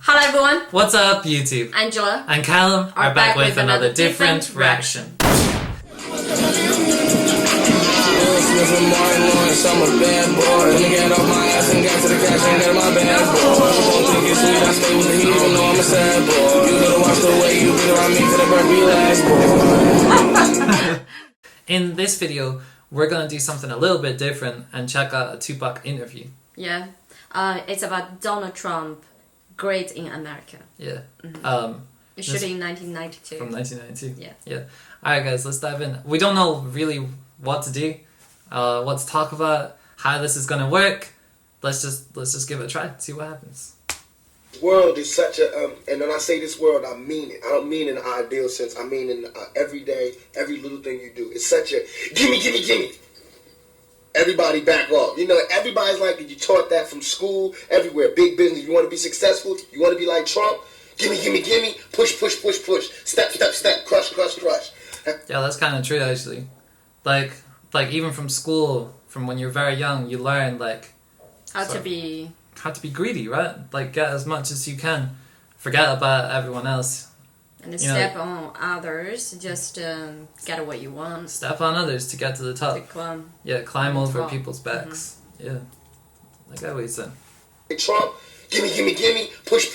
Hello everyone, What's up YouTube? Angela and Callum are back with another different reaction. I'm a bad boy. Let me get off my ass and get to the cash and get my bad boy. You won't think it's sweet, I stay with the heat even though I'm a sad boy. You better watch the way you be around me for the birthday last boy. In this video, we're gonna do something a little bit different and check out a Tupac interview. Yeah, it's about Donald Trump, Great in America. Yeah. It's shot in 1992. From 1992. Yeah. Alright guys, let's dive in. We don't know really what to do, what to talk about, how this is gonna work. Let's just give it a try, see what happens. World is such a and when I say this world, I mean it. I don't mean in an ideal sense. I mean in every day, every little thing you do. It's such a gimme. Everybody back off. You know, everybody's like, you taught that from school, everywhere. Big business. You want to be successful. You want to be like Trump. Gimme. Push. Step. Crush. Yeah, that's kind of true actually. Like even from school, from when you're very young, you learn like How to be greedy, right? Like get as much as you can, forget about everyone else. and step on others, just get what you want. Step on others to get to the top. Climb over people's backs. Yeah, I get what you're saying. Trump, gimme. Push.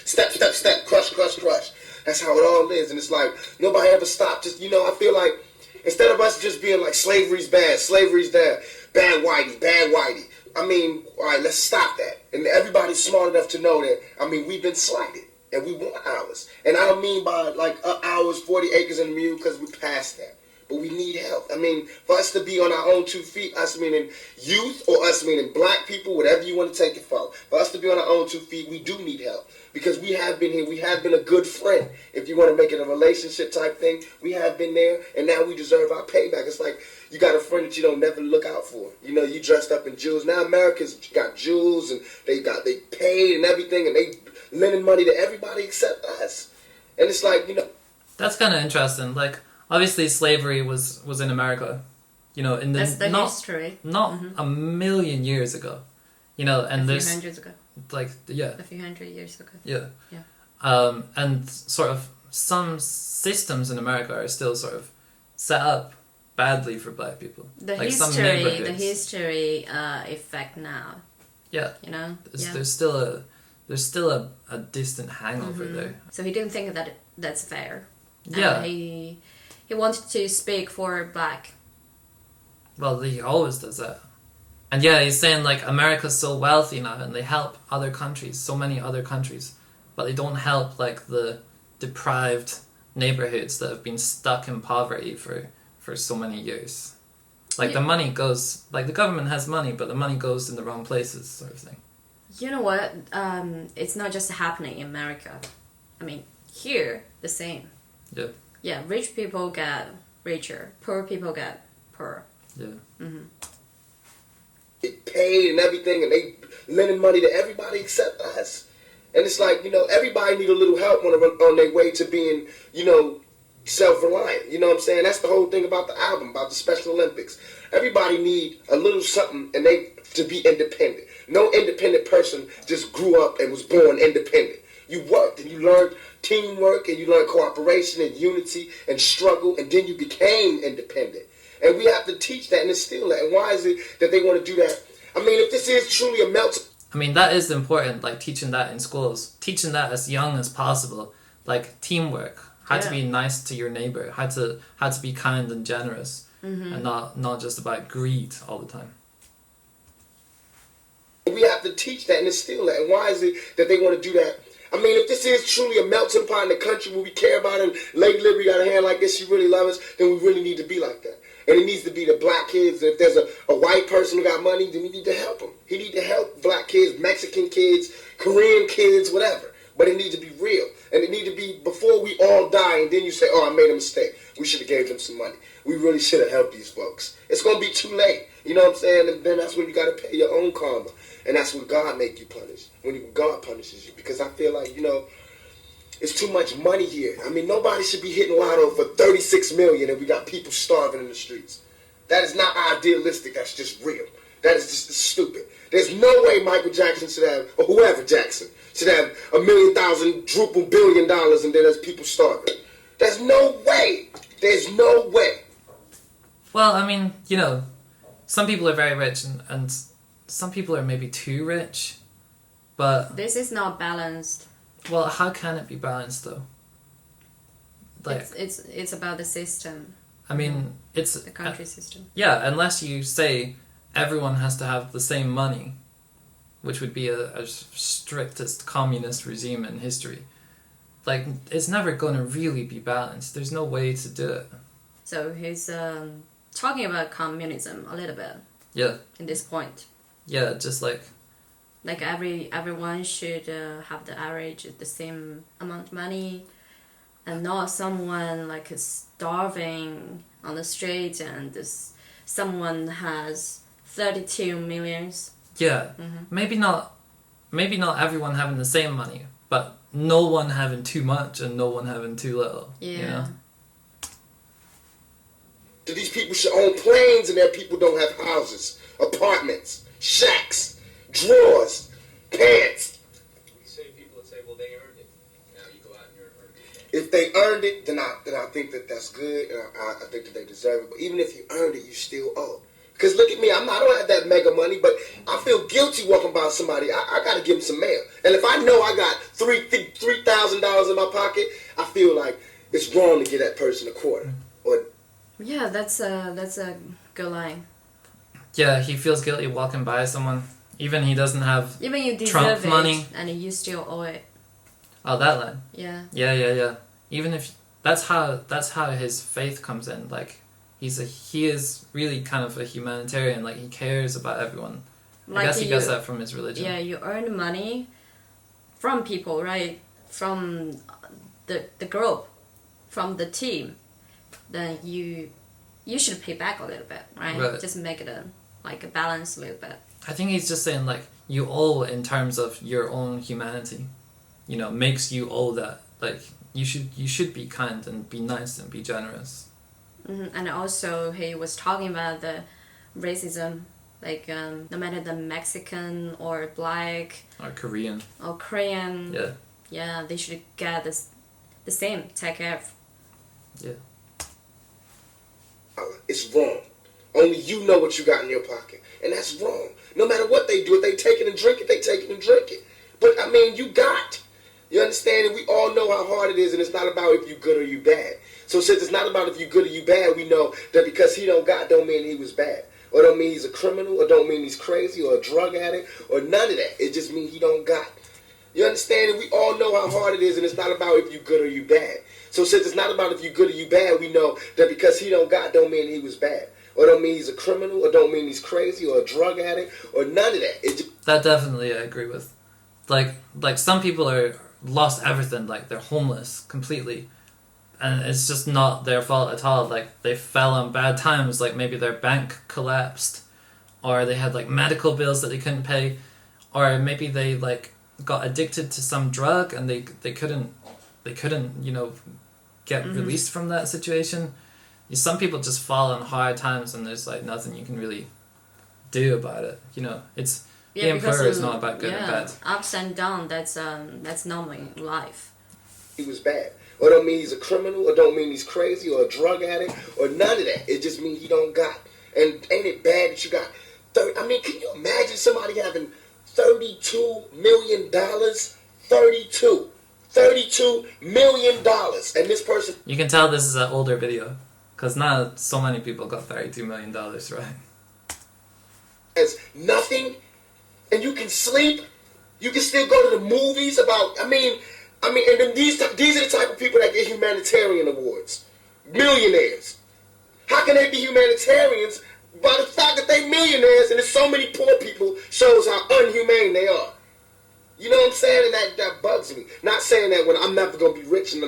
Step. Crush. That's how it all is, and it's like nobody ever stopped. Just I feel like instead of us just being like slavery's bad, slavery's there, bad whitey. I mean, all right, let's stop that. And everybody's smart enough to know that. I mean, we've been slighted, and we want ours. And I don't mean by like ours, 40 acres and a mule, because we're past that. But we need help. I mean, for us to be on our own 2 feet, us meaning youth or us meaning black people, whatever you want to take it for us to be on our own 2 feet, we do need help. Because we have been here, we have been a good friend. If you want to make it a relationship type thing, we have been there, and now we deserve our payback. It's like you got a friend that you don't never look out for. You dressed up in jewels. Now America's got jewels, and they paid and everything, and they lending money to everybody except us. And it's like, That's kind of interesting. Like, obviously slavery was in America, in the... That's the history. Not a million years ago, and a few hundreds ago. Like, yeah. A few hundred years ago. Yeah. And sort of some systems in America are still sort of set up badly for black people. The like history effect now. Yeah. There's still a distant hangover there. So he didn't think that that's fair. Yeah. He wanted to speak for black. Well, he always does that. And yeah, he's saying like America's so wealthy now and they help other countries, so many other countries, but they don't help like the deprived neighborhoods that have been stuck in poverty for so many years. Like the money goes, like the government has money, but the money goes in the wrong places, sort of thing. You know what? It's not just happening in America. I mean, here, the same. Yeah. Yeah, rich people get richer, poor people get poorer. Yeah. They paid and everything, and they lending money to everybody except us. And it's like, everybody need a little help on their way to being, self-reliant. You know what I'm saying? That's the whole thing about the album, about the Special Olympics. Everybody need a little something and to be independent. No independent person just grew up and was born independent. You worked and you learned teamwork and you learned cooperation and unity and struggle, and then you became independent. And we have to teach that and instill that. And why is it that they want to do that? I mean, if this is truly a melting... I mean, that is important, like teaching that in schools. Teaching that as young as possible. Like teamwork. How to be nice to your neighbor. How to be kind and generous. And not just about greed all the time. We have to teach that and instill that. And why is it that they want to do that? I mean, if this is truly a melting pot in the country where we care about it, and Lady Liberty got a hand like this, she really loves us, then we really need to be like that. And it needs to be the black kids. If there's a white person who got money, then we need to help him. He need to help black kids, Mexican kids, Korean kids, whatever. But it needs to be real. And it need to be before we all die, and then you say, oh, I made a mistake. We should have gave them some money. We really should have helped these folks. It's going to be too late. You know what I'm saying? And then that's when you got to pay your own karma. And that's when God make you punish. When God punishes you. Because I feel like, it's too much money here. I mean, nobody should be hitting lotto for $36 million and we got people starving in the streets. That is not idealistic. That's just real. That is just stupid. There's no way Michael Jackson should have, or whoever Jackson, should have $1 million, $1 billion, and then there's people starving. There's no way. There's no way. Well, I mean, you know, some people are very rich and some people are maybe too rich, but... This is not balanced. Well, how can it be balanced, though? Like, it's about the system. I mean, it's... The country system. Yeah, unless you say everyone has to have the same money, which would be a strictest communist regime in history. Like, it's never going to really be balanced. There's no way to do it. So he's talking about communism a little bit. Yeah. In this point. Yeah, just like... Like everyone should have the average, the same amount of money, and not someone like is starving on the street and someone has 32 millions. Yeah, maybe not everyone having the same money, but no one having too much and no one having too little. Yeah. You know? These people should own planes, and their people don't have houses, apartments, shacks, drawers, pants. You say people that say, well, they earned it. Now you go out and you're earning it. If they earned it, then I think that's good, and I think that they deserve it. But even if you earned it, you still owe. Because look at me, I don't have that mega money, but I feel guilty walking by somebody. I got to give them some mail. And if I know I got $3,000 in my pocket, I feel like it's wrong to give that person a quarter. Or Yeah, that's a good line. Yeah, he feels guilty walking by someone. Even he doesn't have Even you deserve Trump it, money. and you still owe it. Oh, that line. Yeah. Yeah. Even if that's how his faith comes in. Like he is really kind of a humanitarian. Like he cares about everyone. Like I guess he gets that from his religion. Yeah, you earn money from people, right? From the group, from the team. Then you should pay back a little bit, right? Just make it a balance a little bit. I think he's just saying like you owe in terms of your own humanity. You know, makes you owe that. Like you should be kind and be nice and be generous. Mm-hmm. And also he was talking about the racism, like no matter the Mexican or black Or Korean. or Korean. Yeah. They should get the same take care of. Yeah. it's wrong. Only you know what you got in your pocket. And that's wrong. No matter what they do, if they take it and drink it, they take it and drink it. But, I mean, you got. You understand? And we all know how hard it is, and it's not about if you good or you bad. So since it's not about if you good or you bad, we know that because he don't got don't mean he was bad. Or don't mean he's a criminal, or don't mean he's crazy, or a drug addict, or none of that. It just means he don't got. You understand? And we all know how hard it is, and it's not about if you good or you bad. So since it's not about if you good or you bad, we know that because he don't got don't mean he was bad. Or don't mean he's a criminal, or don't mean he's crazy, or a drug addict, or none of that. That definitely I agree with. Like some people are lost everything, like they're homeless completely. And it's just not their fault at all. Like they fell on bad times, like maybe their bank collapsed, or they had like medical bills that they couldn't pay, or maybe they like got addicted to some drug and they couldn't get released from that situation. Some people just fall on hard times and there's like nothing you can really do about it. It's the emperor is not about good and bad. Ups and downs, that's normal in life. He was bad. Or don't mean he's a criminal, or don't mean he's crazy, or a drug addict, or none of that. It just means he don't got. And ain't it bad that you got 30? I mean, can you imagine somebody having $32 million? $32 million. And this person... You can tell this is an older video, because not so many people got $32 million, right? Has nothing, and you can sleep. You can still go to the movies about... I mean, and then these are the type of people that get humanitarian awards. Millionaires. How can they be humanitarians by the fact that they millionaires and there's so many poor people shows how unhumane they are? You know what I'm saying? And that bugs me. Not saying that when I'm never going to be rich, and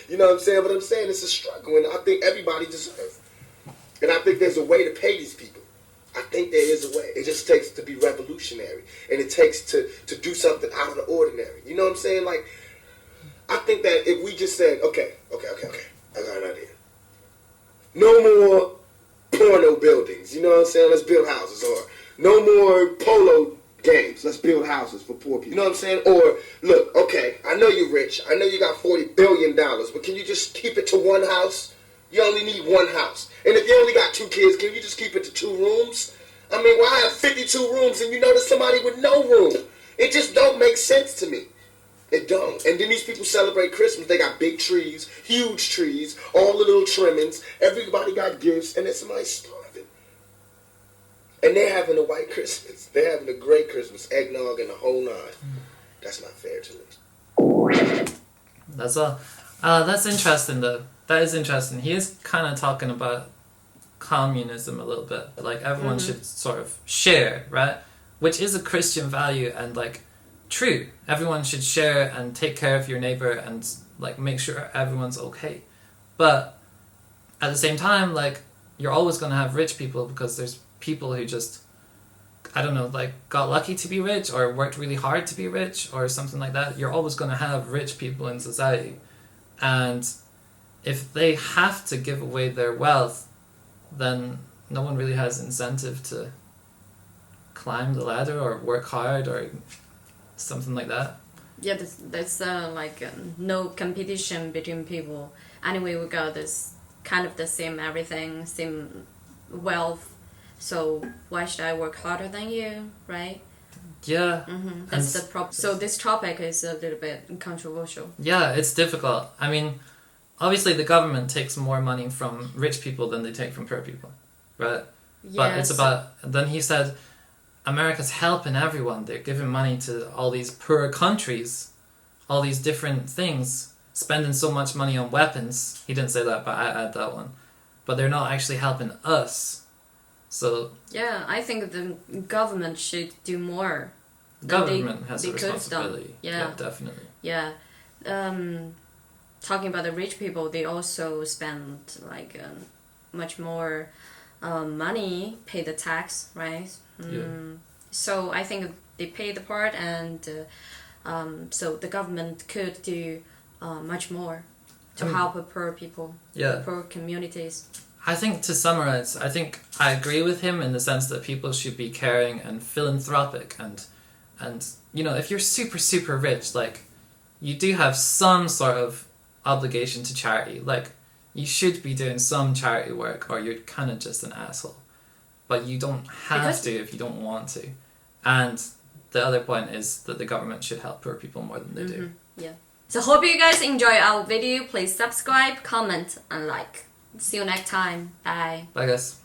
you know what I'm saying? But I'm saying it's a struggle, and I think everybody deserves. And I think there's a way to pay these people. I think there is a way. It just takes to be revolutionary, and it takes to do something out of the ordinary. You know what I'm saying? Like, I think that if we just said, okay, I got an idea. No more porno buildings, you know what I'm saying? Let's build houses. Or No more polo games. Let's build houses for poor people. You know what I'm saying? Or, look, okay, I know you're rich. I know you got $40 billion, but can you just keep it to one house? You only need one house. And if you only got 2 kids, can you just keep it to 2 rooms? I mean, why have 52 rooms and you know there's somebody with no room? It just don't make sense to me. It don't. And then these people celebrate Christmas. They got big trees, huge trees, all the little trimmings. Everybody got gifts, and then somebody's starving. And they're having a white Christmas. They're having a great Christmas, eggnog and the whole nine. That's not fair to me. That's all. That's interesting, though. That is interesting. He is kind of talking about communism a little bit. Like, everyone should sort of share, right? Which is a Christian value, and, like, true. Everyone should share and take care of your neighbor and, like, make sure everyone's okay. But at the same time, like, you're always going to have rich people, because there's people who just, I don't know, like, got lucky to be rich or worked really hard to be rich or something like that. You're always going to have rich people in society. And if they have to give away their wealth, then no one really has incentive to climb the ladder or work hard or something like that. Yeah, there's like no competition between people. Anyway, we got this kind of the same everything, same wealth. So why should I work harder than you, right? Yeah. That's the problem. So this topic is a little bit controversial. Yeah, it's difficult. I mean, obviously the government takes more money from rich people than they take from poor people, right? Yes. But it's about, then he said, America's helping everyone. They're giving money to all these poor countries, all these different things, spending so much money on weapons. He didn't say that, but I add that one. But they're not actually helping us. So yeah, I think the government should do more. Government has a responsibility. Yeah, definitely. Yeah. Talking about the rich people, they also spend like much more money, pay the tax, right? So I think they pay the part, and so the government could do much more to help poor people, poor communities. I think, to summarize, I think I agree with him in the sense that people should be caring and philanthropic, and you know, if you're super, super rich, like, you do have some sort of obligation to charity. Like, you should be doing some charity work, or you're kind of just an asshole. But you don't have to if you don't want to. And the other point is that the government should help poor people more than they do. Yeah. So hope you guys enjoy our video. Please subscribe, comment, and like. See you next time. Bye. Bye, guys.